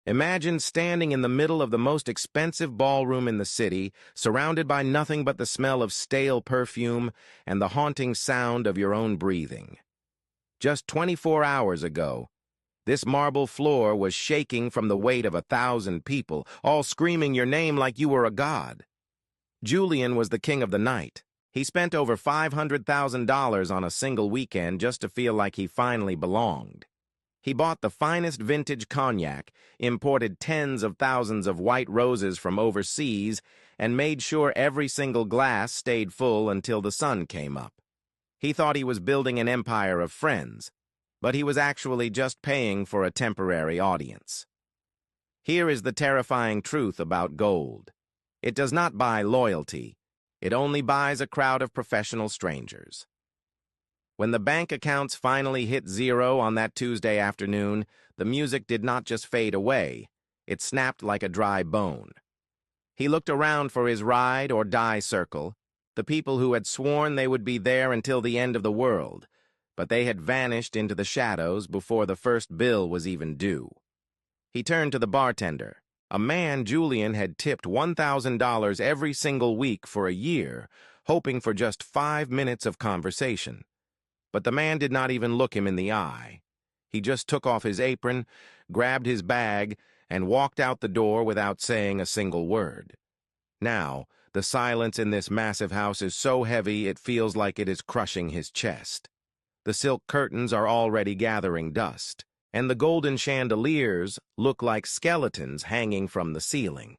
Imagine standing in the middle of the most expensive ballroom in the city, surrounded by nothing but the smell of stale perfume and the haunting sound of your own breathing. Just 24 hours ago, this marble floor was shaking from the weight of 1,000 people, all screaming your name like you were a god. Julian was the king of the night. He spent over $500,000 on a single weekend just to feel like he finally belonged. He bought the finest vintage cognac, imported tens of thousands of white roses from overseas, and made sure every single glass stayed full until the sun came up. He thought he was building an empire of friends, but he was actually just paying for a temporary audience. Here is the terrifying truth about gold. It does not buy loyalty. It only buys a crowd of professional strangers. When the bank accounts finally hit zero on that Tuesday afternoon, the music did not just fade away. It snapped like a dry bone. He looked around for his ride or die circle, the people who had sworn they would be there until the end of the world, but they had vanished into the shadows before the first bill was even due. He turned to the bartender, a man Julian had tipped $1,000 every single week for a year, hoping for just 5 minutes of conversation. But the man did not even look him in the eye. He just took off his apron, grabbed his bag, and walked out the door without saying a single word. Now, the silence in this massive house is so heavy it feels like it is crushing his chest. The silk curtains are already gathering dust, and the golden chandeliers look like skeletons hanging from the ceiling.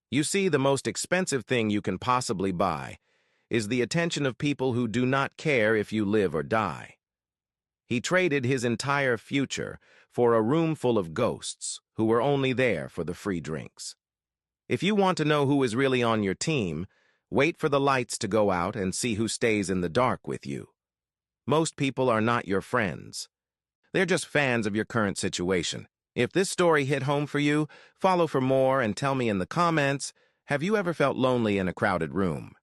You see, the most expensive thing you can possibly buy is the attention of people who do not care if you live or die. He traded his entire future for a room full of ghosts who were only there for the free drinks. If you want to know who is really on your team, wait for the lights to go out and see who stays in the dark with you. Most people are not your friends. They're just fans of your current situation. If this story hit home for you, follow for more and tell me in the comments, have you ever felt lonely in a crowded room?